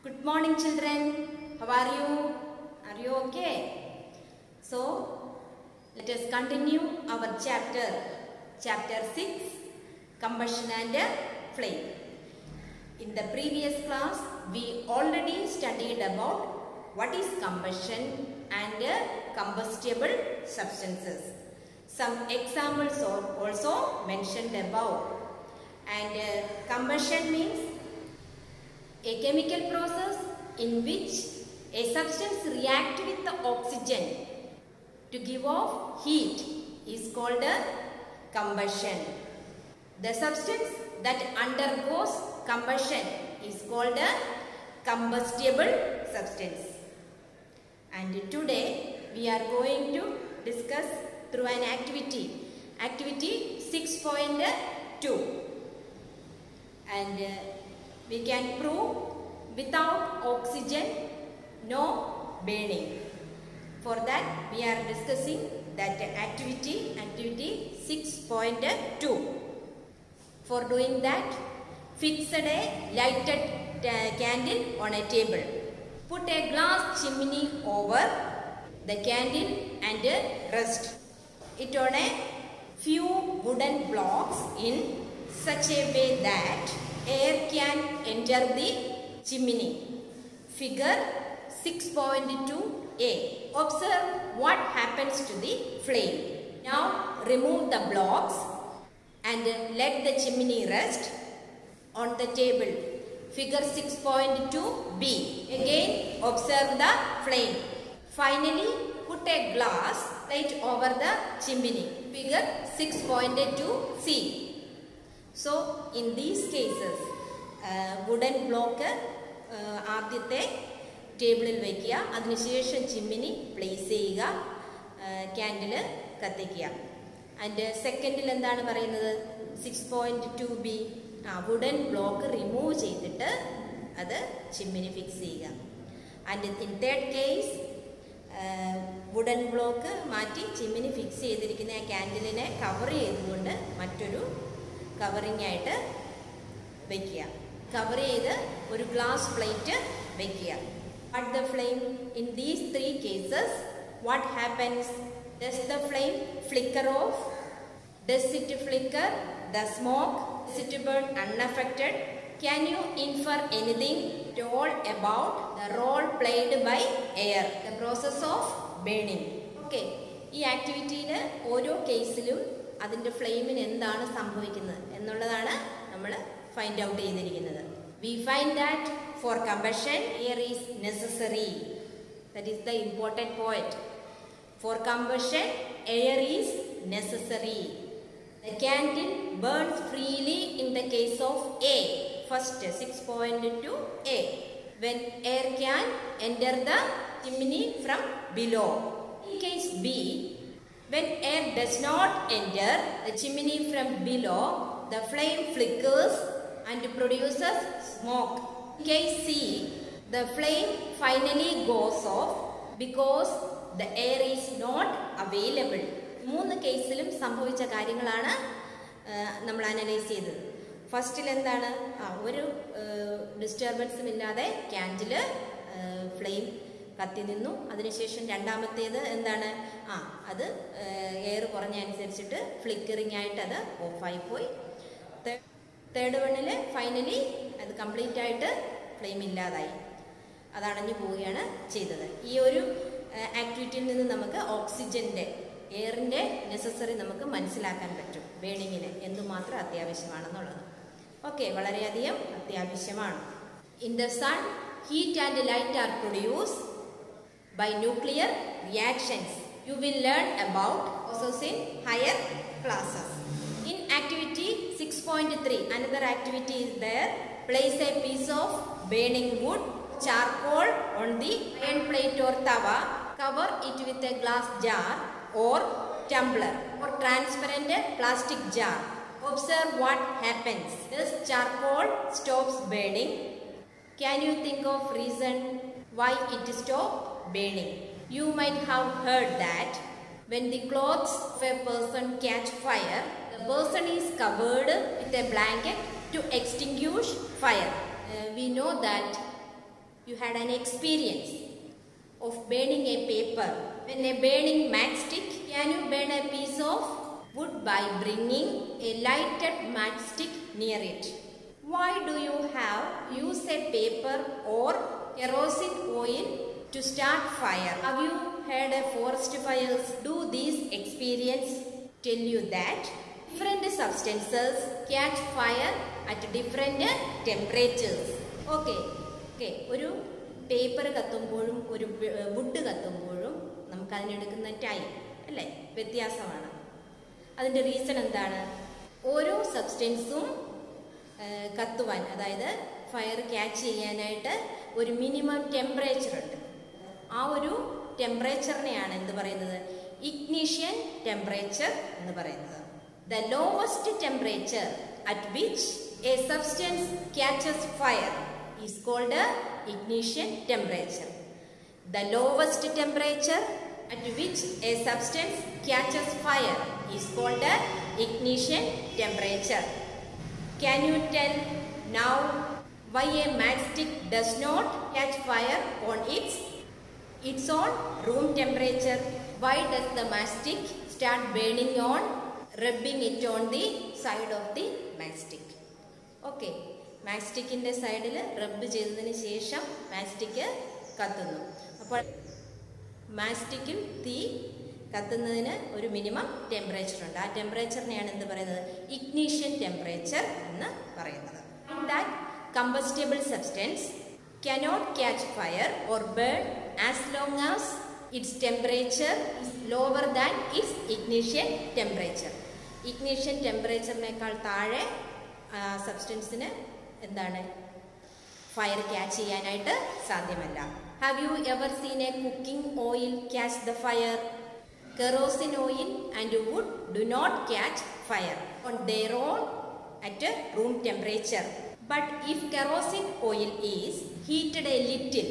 Good morning, children. How are you? Are you okay? So, let us continue our chapter 6, Combustion and Flame. In the previous class, we already studied about what is combustion and combustible substances. Some examples are also mentioned above. And combustion means a chemical process in which a substance reacts with the oxygen to give off heat is called a combustion. The substance that undergoes combustion is called a combustible substance. And today we are going to discuss through an activity 6.2. And we can prove without oxygen no burning. For that we are discussing that activity 6.2. For doing that, fix a lighted candle on a table. Put a glass chimney over the candle and rest it on a few wooden blocks in such a way that air can enter the chimney. Figure 6.2a. Observe what happens to the flame. Now remove the blocks and let the chimney rest on the table. Figure 6.2b. Again observe the flame. Finally put a glass plate over the chimney. Figure 6.2c. So, in these cases, wooden block ആദ്യത്തെ ടേബിളിൽ വയ്ക്കുക, അതിനുശേഷം chimney place ചെയ്യുക, candle കത്തിക്കുക. And സെക്കൻഡിൽ എന്താണ് പറയുന്നത്? 6.2b wooden block remove ചെയ്തിട്ട് അത് ചിമ്മിനി ഫിക്സ് ചെയ്യുക. And in third case wooden block മാറ്റി ചിമ്മിനി ഫിക്സ് ചെയ്തിരിക്കുന്ന ആ ക്യാൻഡിലിനെ കവർ ചെയ്തുകൊണ്ട് മറ്റൊരു കവറിംഗ് ആയിട്ട് വയ്ക്കുക. കവർ ചെയ്ത് ഒരു ഗ്ലാസ് പ്ലേറ്റ് വയ്ക്കുക. At the flame in these three cases, what happens? Does the flame flicker off? Does it flicker? The smoke? Does it burn unaffected? Can you infer anything at all about the role played by air, the process of burning? Okay, ഈ ആക്ടിവിറ്റിയിൽ ഓരോ കേസിലും അതിൻ്റെ ഫ്ലെയിമിന് എന്താണ് സംഭവിക്കുന്നത് എന്നുള്ളതാണ് നമ്മൾ find out ചെയ്തിരിക്കുന്നത്. We find that for combustion air is necessary. That is the important point. For combustion air is necessary. The candle burns freely in the case of A. First 6.2a. When air can enter the chimney from below. In case B, when air does not enter the chimney from below, the flame flickers and produces smoke. In case C, the flame finally goes off because the air is not available. മൂന്ന് കേസിലും സംഭവിച്ച കാര്യങ്ങളാണ് നമ്മൾ analyse ചെയ്തത്. ഫസ്റ്റിൽ എന്താണ്? ഒരു ഡിസ്റ്റർബൻസും ഇല്ലാതെ ക്യാൻഡിൽ ഫ്ലെയിം കത്തി നിന്നു. അതിനുശേഷം രണ്ടാമത്തേത് എന്താണ്? അത് എയർ കുറഞ്ഞ അനുസരിച്ചിട്ട് ഫ്ലിക്കറിംഗ് ആയിട്ട് അത് ഓഫായിപ്പോയി. തേർഡ് വണ്ണിൽ ഫൈനലി അത് കംപ്ലീറ്റ് ആയിട്ട് ഫ്ലെയിം ഇല്ലാതായി, അത് അണഞ്ഞു പോവുകയാണ് ചെയ്തത്. ഈ ഒരു ആക്ടിവിറ്റിയിൽ നിന്ന് നമുക്ക് ഓക്സിജൻ്റെ എയറിൻ്റെ നെസസറി നമുക്ക് മനസ്സിലാക്കാൻ പറ്റും, ബേണിങ്ങിന് എന്തുമാത്രം അത്യാവശ്യമാണെന്നുള്ളത്. ഓക്കെ, വളരെയധികം അത്യാവശ്യമാണ്. In the sun heat and light are produced by nuclear reactions. You will learn about processes in higher classes. In activity 6.3, another activity is there. Place a piece of burning wood, charcoal on the iron plate or tawa. Cover it with a glass jar or tumbler or transparent plastic jar. Observe what happens. This charcoal stops burning. Can you think of reason why it stopped burning? You might have heard that when the clothes of a person catch fire, the person is covered with a blanket to extinguish fire. We know that you had an experience of burning a paper. When a burning matchstick, can you burn a piece of wood by bringing a lighted matchstick near it? Why do you have use a paper or kerosene oil to start fire? Have you heard of forest fires? Do these experience tell you that different substances catch fire at different temperatures? Okay. ഒരു paper കത്തുമ്പോഴും ഒരു would കത്തുമ്പോഴും നമുക്ക് അതിനെടുക്കുന്ന time അല്ലേ വ്യത്യാസമാണ്. അതിൻ്റെ reason എന്താണ്? ഓരോ സബ്സ്റ്റൻസും കത്തുവാൻ, അതായത് fire catch ചെയ്യാനായിട്ട് ഒരു മിനിമം ടെമ്പറേച്ചർ ഉണ്ട്. ആ ഒരു ടെമ്പറേച്ചറിനെയാണ് എന്ത് പറയുന്നത്? ഇഗ്നിഷൻ ടെമ്പറേച്ചർ എന്ന് പറയുന്നത്. The lowest temperature at which A substance catches fire is called ignition temperature. The lowest temperature at which a substance catches fire is called ignition temperature. Can you tell now why a matchstick does not catch fire on its own room temperature? Why does the matchstick start burning on rubbing it on the side of the matchstick? Okay. മാസ്റ്റിക്കിൻ്റെ സൈഡിൽ റബ്ബ് ചെയ്തതിന് ശേഷം മാസ്റ്റിക്ക് കത്തുന്നു. അപ്പോൾ മാസ്റ്റിക്കിൽ തീ കത്തുന്നതിന് ഒരു minimum temperature ഉണ്ട്. ആ ടെമ്പറേച്ചറിനെയാണ് എന്ത് പറയുന്നത്? ഇഗ്നിഷൻ ടെമ്പറേച്ചർ എന്ന് പറയുന്നത്. That combustible substance cannot catch fire or burn as long as its temperature is lower than its ignition temperature. Ignition ടെമ്പറേച്ചറിനേക്കാൾ താഴെ സബ്സ്റ്റൻസിന് എന്താണ് ഫയർ ക്യാച്ച് ചെയ്യാനായിട്ട് സാധ്യമല്ല. Have you ever seen a cooking oil catch the fire? Kerosene oil and wood do not catch fire on their own at room temperature. But if kerosene oil is heated a little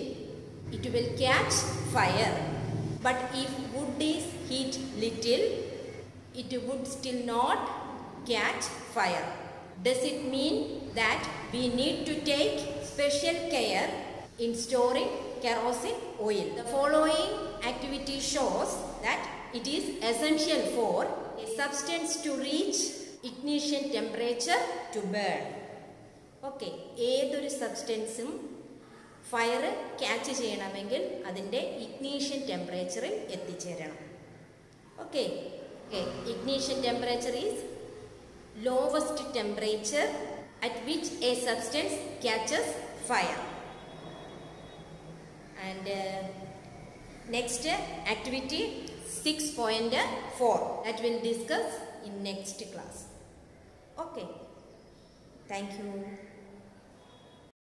it will catch fire. But if wood is heat little it would still not catch fire. Does it mean that we need to take special care in storing kerosene oil? The following activity shows that it is essential for a substance to reach ignition temperature to burn. Okay, ഏതൊരു സബ്സ്റ്റൻസും fire catch ചെയ്യണമെങ്കിൽ അതിൻ്റെ ignition ടെമ്പറേച്ചറിൽ എത്തിച്ചേരണം. Okay, ignition temperature is lowest temperature at which a substance catches fire. And next activity 6.4 that we'll discuss in next class. Okay, thank you.